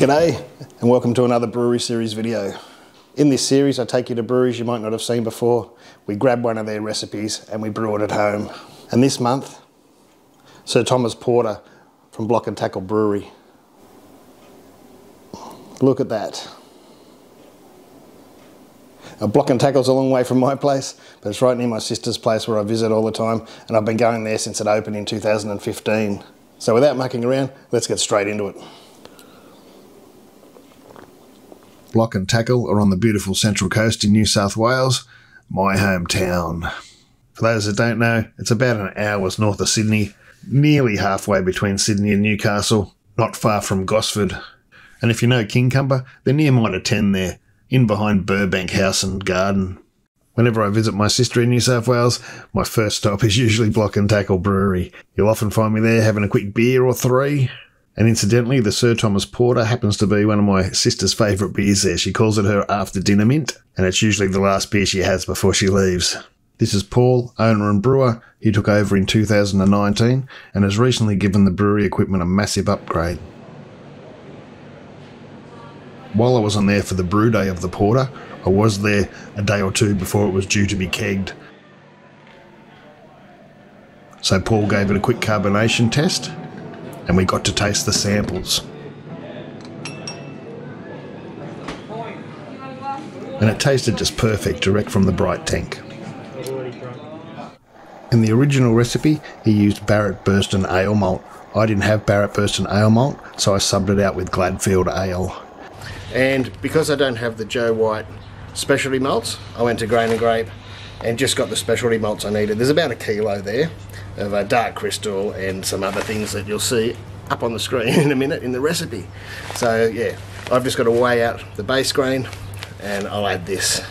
G'day and welcome to another Brewery Series video. In this series I take you to breweries you might not have seen before. We grab one of their recipes and we brew it at home. And this month, Sir Thomas Porter from Block and Tackle Brewery. Look at that. Now, Block and Tackle's a long way from my place, but it's right near my sister's place where I visit all the time, and I've been going there since it opened in 2015. So without mucking around, let's get straight into it. Block and Tackle are on the beautiful Central Coast in New South Wales, my hometown. For those that don't know, it's about an hour's north of Sydney, nearly halfway between Sydney and Newcastle, not far from Gosford. And if you know Kincumber, they're near Mitre 10 there, in behind Burbank House and Garden. Whenever I visit my sister in New South Wales, my first stop is usually Block and Tackle Brewery. You'll often find me there having a quick beer or three. And incidentally, the Sir Thomas Porter happens to be one of my sister's favourite beers there. She calls it her after dinner mint, and it's usually the last beer she has before she leaves. This is Paul, owner and brewer. He took over in 2019 and has recently given the brewery equipment a massive upgrade. While I wasn't there for the brew day of the Porter, I was there a day or two before it was due to be kegged. So Paul gave it a quick carbonation test, and we got to taste the samples. And it tasted just perfect, direct from the bright tank. In the original recipe, he used Barrett Burston ale malt. I didn't have Barrett Burston ale malt, so I subbed it out with Gladfield ale. And because I don't have the Joe White specialty malts, I went to Grain and Grape and just got the specialty malts I needed. There's about a kilo there of a dark crystal and some other things that you'll see up on the screen in a minute in the recipe. So yeah, I've just got to weigh out the base grain and I'll add this.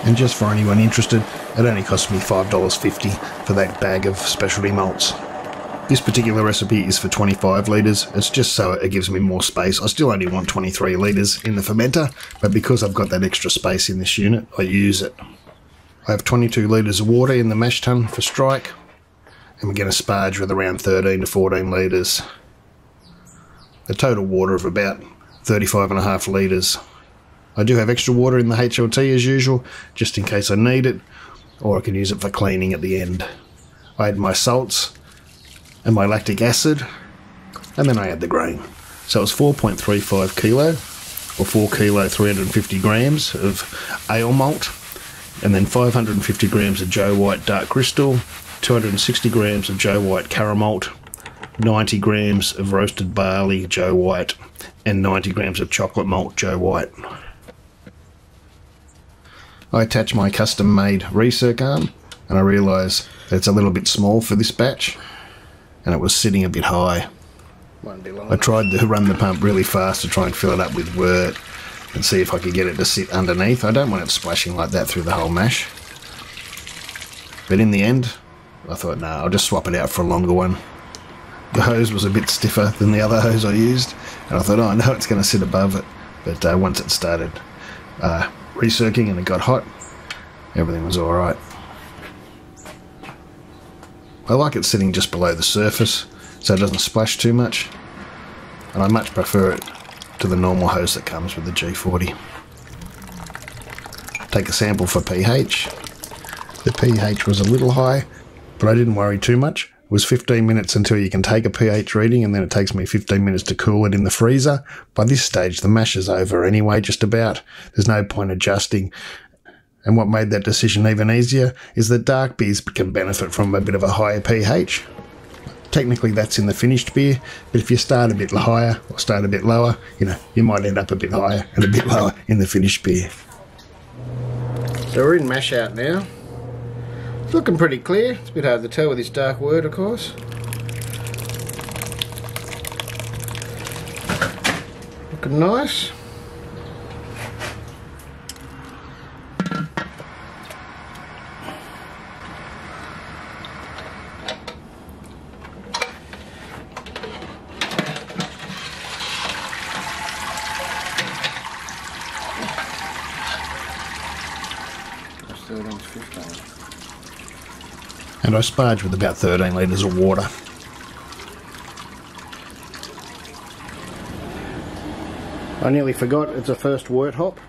And just for anyone interested, it only cost me $5.50 for that bag of specialty malts. This particular recipe is for 25 litres. It's just so it gives me more space. I still only want 23 litres in the fermenter, but because I've got that extra space in this unit, I use it. I have 22 litres of water in the mash tun for strike, and we're going to sparge with around 13 to 14 litres. A total water of about 35.5 litres. I do have extra water in the HLT as usual, just in case I need it, or I can use it for cleaning at the end. I add my salts and my lactic acid, and then I add the grain. So it's 4.35 kilo, or 4 kilo 350 grams of ale malt, and then 550 grams of Joe White Dark Crystal, 260 grams of Joe White Caramalt, 90 grams of roasted barley Joe White, and 90 grams of chocolate malt Joe White. I attach my custom made recirc arm, and I realise that it's a little bit small for this batch, and it was sitting a bit high. I tried to run the pump really fast to try and fill it up with wort and see if I could get it to sit underneath. I don't want it splashing like that through the whole mash. But in the end, I thought, no, I'll just swap it out for a longer one. The hose was a bit stiffer than the other hose I used, and I thought, oh, I know it's going to sit above it. But once it started recircing and it got hot, everything was alright. I like it sitting just below the surface so it doesn't splash too much, and I much prefer it to the normal hose that comes with the G40. Take a sample for pH. The pH was a little high, but I didn't worry too much. It was 15 minutes until you can take a pH reading, and then it takes me 15 minutes to cool it in the freezer. By this stage the mash is over anyway, just about. There's no point adjusting. And what made that decision even easier is that dark beers can benefit from a bit of a higher pH. Technically that's in the finished beer, but if you start a bit higher or start a bit lower, you might end up a bit higher and a bit lower in the finished beer. So we're in mash out now. It's looking pretty clear. It's a bit hard to tell with this dark wort, of course. Looking nice. And I sparge with about 13 litres of water. I nearly forgot, it's a first wort hop.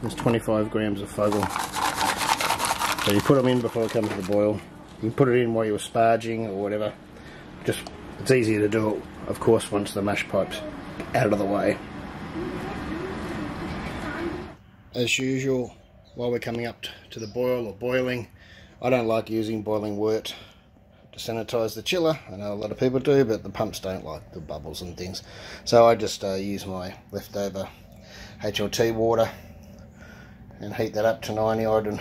There's 25 grams of fuggle. So you put them in before it comes to the boil. You can put it in while you're sparging or whatever. Just, it's easier to do it, of course, once the mash pipe's out of the way. As usual, while we're coming up to the boil or boiling, I don't like using boiling wort to sanitize the chiller. I know a lot of people do, but the pumps don't like the bubbles and things. So I just use my leftover HLT water and heat that up to 90 odd, and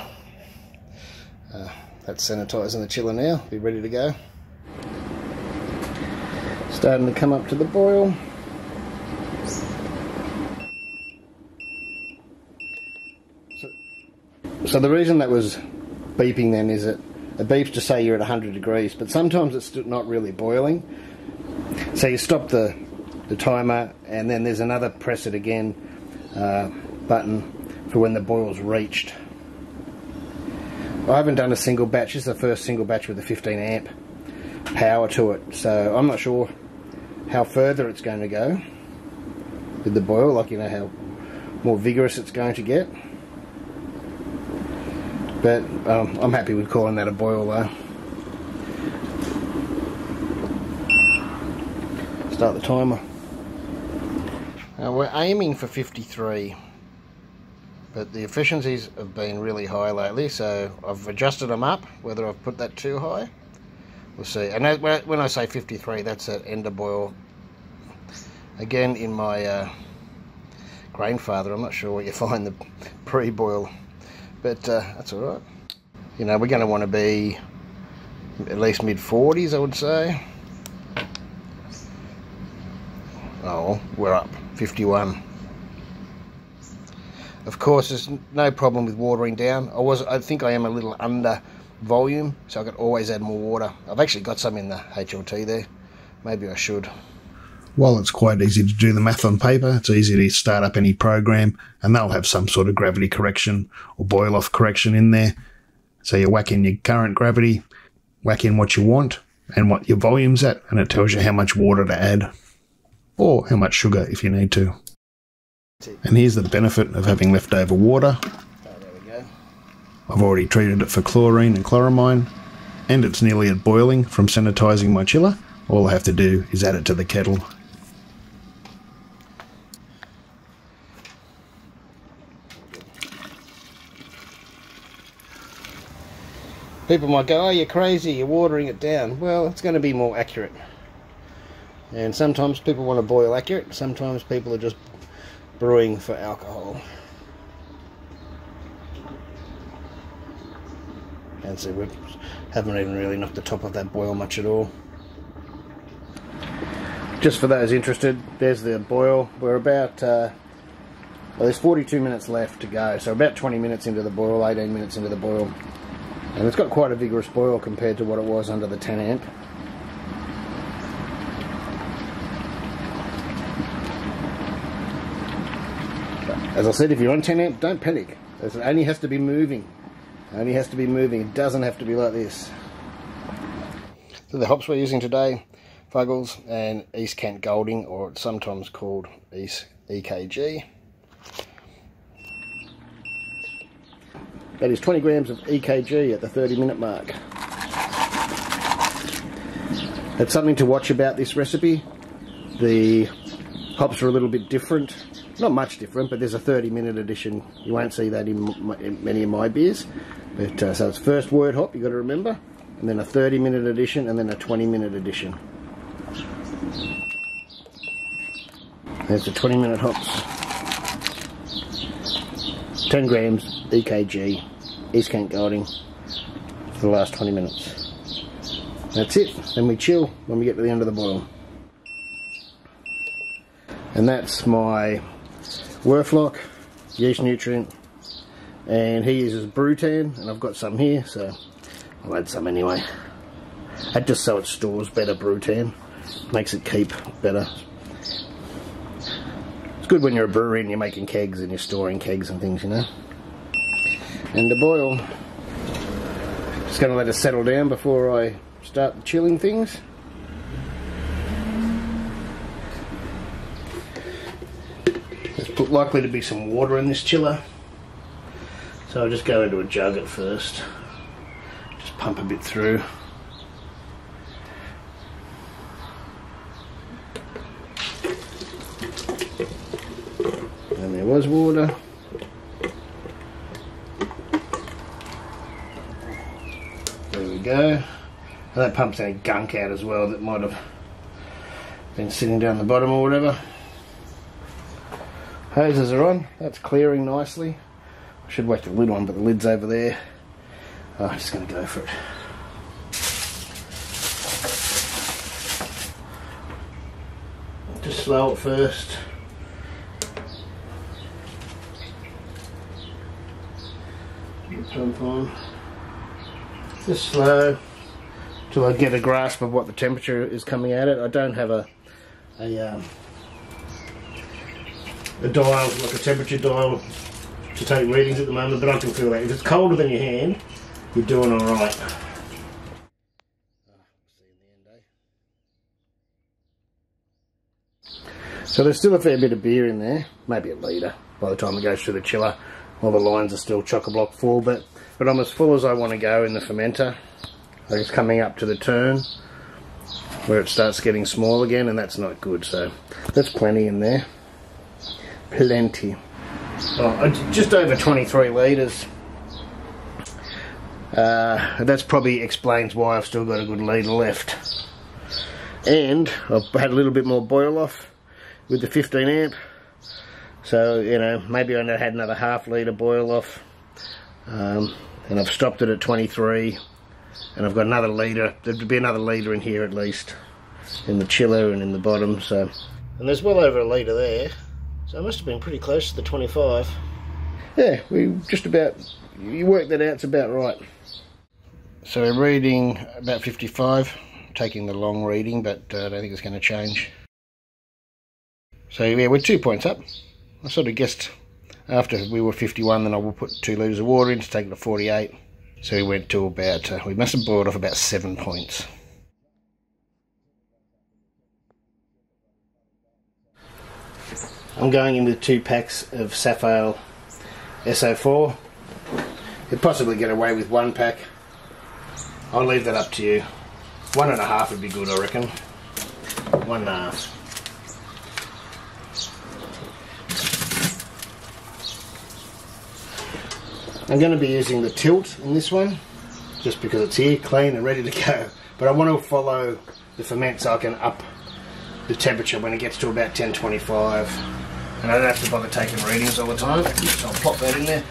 that's sanitizing the chiller now. Be ready to go. Starting to come up to the boil. So the reason that was beeping then is that it beeps to say you're at 100 degrees, but sometimes it's not really boiling. So you stop the timer, and then there's another press it again button for when the boil's reached. I haven't done a single batch. This is the first single batch with a 15 amp power to it, so I'm not sure how further it's going to go with the boil, like, you know, how more vigorous it's going to get. But I'm happy with calling that a boil though. Start the timer. Now we're aiming for 53, but the efficiencies have been really high lately, so I've adjusted them up. Whether I've put that too high, we'll see. And that, when I say 53, that's at end of boil. Again, in my Grainfather, I'm not sure what you find the pre-boil, but that's alright. You know, we're going to want to be at least mid-40s, I would say. Oh, we're up, 51. Of course, there's no problem with watering down. I think I am a little under volume, so I could always add more water. I've actually got some in the HLT there. Maybe I should. While it's quite easy to do the math on paper, it's easy to start up any program, and they'll have some sort of gravity correction or boil off correction in there. So you whack in your current gravity, whack in what you want and what your volume's at, and it tells you how much water to add, or how much sugar if you need to. And here's the benefit of having leftover water. Oh, there we go. I've already treated it for chlorine and chloramine, and it's nearly at boiling from sanitizing my chiller. All I have to do is add it to the kettle. People might go, oh, you're crazy, you're watering it down. Well, it's going to be more accurate. And sometimes people want to boil accurate, sometimes people are just brewing for alcohol. And so we haven't even really knocked the top of that boil much at all. Just for those interested, there's the boil. We're about, well, there's 42 minutes left to go, so about 20 minutes into the boil, 18 minutes into the boil. And it's got quite a vigorous boil compared to what it was under the 10 amp. But as I said, if you're on 10 amp, don't panic. It only has to be moving. It only has to be moving. It doesn't have to be like this. So the hops we're using today, Fuggles and East Kent Golding, or it's sometimes called EKG. That is 20 grams of EKG at the 30-minute mark. That's something to watch about this recipe. The hops are a little bit different. Not much different, but there's a 30-minute edition. You won't see that in many of my beers. But so it's first wort hop, you've got to remember, and then a 30-minute edition, and then a 20-minute edition. There's the 20-minute hops. 10 grams EKG, East Kent Golding, for the last 20 minutes. That's it. Then we chill when we get to the end of the boil. And that's my Werflock yeast nutrient, and he uses Brewtan, and I've got some here, so I'll add some anyway. That just so it stores better, Brewtan. Makes it keep better. It's good when you're a brewery and you're making kegs and you're storing kegs and things, you know. And the boil. Just going to let it settle down before I start chilling things. Just There's likely to be some water in this chiller, so I'll just go into a jug at first. Just pump a bit through. And there was water. There we go. And that pumps any gunk out as well that might have been sitting down the bottom or whatever. Hoses are on. That's clearing nicely. I should whack the lid on, but the lid's over there. Oh, I'm just going to go for it. Just slow it first. Pump on. Just slow till I get a grasp of what the temperature is coming at it. I don't have a dial, like a temperature dial to take readings at the moment, but I can feel that. If it's colder than your hand, you're doing alright. So there's still a fair bit of beer in there, maybe a litre by the time it goes through the chiller. All the lines are still chock-a-block full, but I'm as full as I want to go in the fermenter. Like it's coming up to the turn where it starts getting small again, and that's not good, so that's plenty in there. Plenty. Oh, just over 23 litres. That's probably explains why I've still got a good litre left. And I've had a little bit more boil off with the 15 amp. So, you know, maybe I had another half litre boil off. And I've stopped it at 23. And I've got another litre. There'd be another litre in here at least. In the chiller and in the bottom. So, and there's well over a litre there. So I must have been pretty close to the 25. Yeah, we just about, you work that out, it's about right. So we're reading about 55. Taking the long reading, but I don't think it's going to change. So yeah, we're 2 points up. I sort of guessed after we were 51, then I will put 2 litres of water in to take it to 48. So we went to about, we must have boiled off about 7 points. I'm going in with 2 packs of Sapphire SO4. You'd possibly get away with 1 pack. I'll leave that up to you. 1.5 would be good, I reckon. 1.5. I'm going to be using the tilt in this one, just because it's here, clean and ready to go. But I want to follow the ferment so I can up the temperature when it gets to about 1025. And I don't have to bother taking readings all the time, so I'll pop that in there.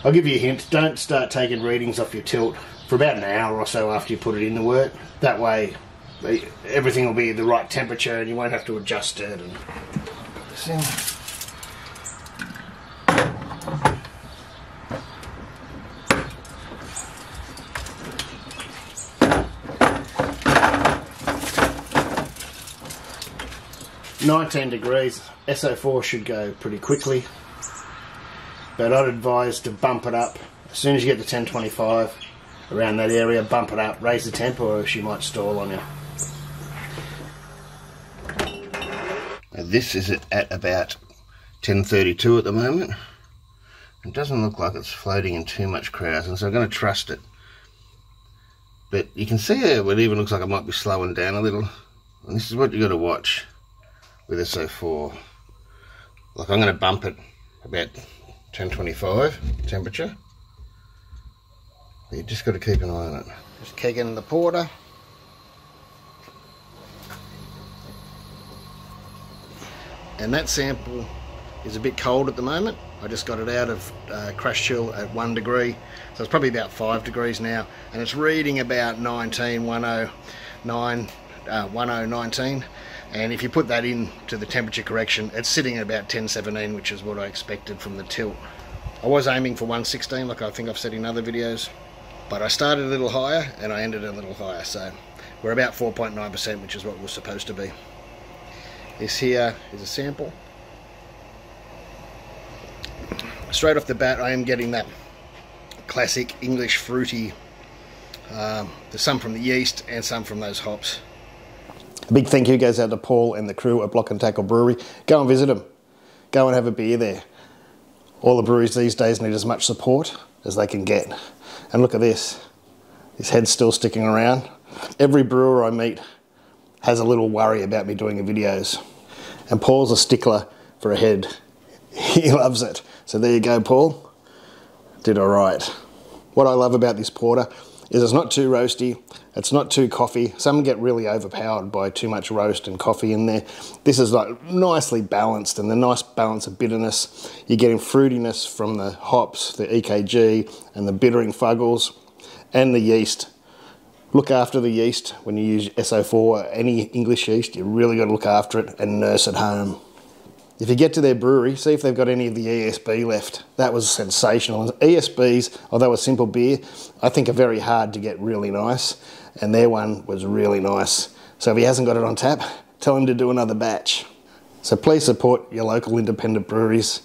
I'll give you a hint, don't start taking readings off your tilt for about an hour or so after you put it in the wort. That way everything will be the right temperature and you won't have to adjust it. And put this in. 19 degrees, SO4 should go pretty quickly, but I'd advise to bump it up. As soon as you get to 1025, around that area, bump it up, raise the temp, or she might stall on you. Now this is at about 1032 at the moment. It doesn't look like it's floating in too much krausen, so I'm going to trust it. But you can see it even looks like it might be slowing down a little. And this is what you've got to watch with SO4. Like I'm going to bump it about 1025 temperature. You just got to keep an eye on it. Just kegging the porter. And that sample is a bit cold at the moment. I just got it out of crash chill at 1 degree. So it's probably about 5 degrees now. And it's reading about 1019. And if you put that in to the temperature correction, it's sitting at about 1017, which is what I expected from the tilt. I was aiming for 116, like I think I've said in other videos, but I started a little higher and I ended a little higher, so we're about 4.9%, which is what we're supposed to be. This here is a sample. Straight off the bat, I am getting that classic English fruity. There's some from the yeast and some from those hops. A big thank you goes out to Paul and the crew at Block and Tackle Brewery. Go and visit them. go and have a beer there. All the breweries these days need as much support as they can get. And look at this. His head's still sticking around. Every brewer I meet has a little worry about me doing the videos. And Paul's a stickler for a head. He loves it. So there you go, Paul. Did all right. What I love about this porter is it's not too roasty, it's not too coffee. Some get really overpowered by too much roast and coffee in there. This is like nicely balanced, and the nice balance of bitterness. You're getting fruitiness from the hops, the EKG, and the bittering fuggles, and the yeast. Look after the yeast when you use SO4 or any English yeast. You really got to look after it and nurse it home. If you get to their brewery, see if they've got any of the ESB left. That was sensational. ESBs, although a simple beer, I think are very hard to get really nice, and their one was really nice. So if he hasn't got it on tap, tell him to do another batch. So please support your local independent breweries.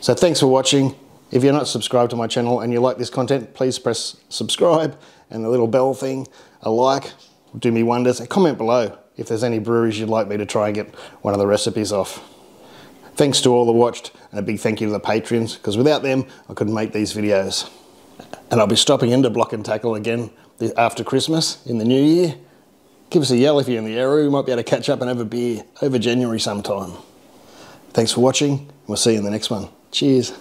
So thanks for watching. If you're not subscribed to my channel and you like this content, please press subscribe and the little bell thing, a like, will do me wonders. And comment below if there's any breweries you'd like me to try and get one of the recipes off. Thanks to all that watched, and a big thank you to the patrons, because without them, I couldn't make these videos. And I'll be stopping into Block and Tackle again after Christmas, in the new year. Give us a yell if you're in the area. We might be able to catch up and have a beer over January sometime. Thanks for watching, and we'll see you in the next one. Cheers.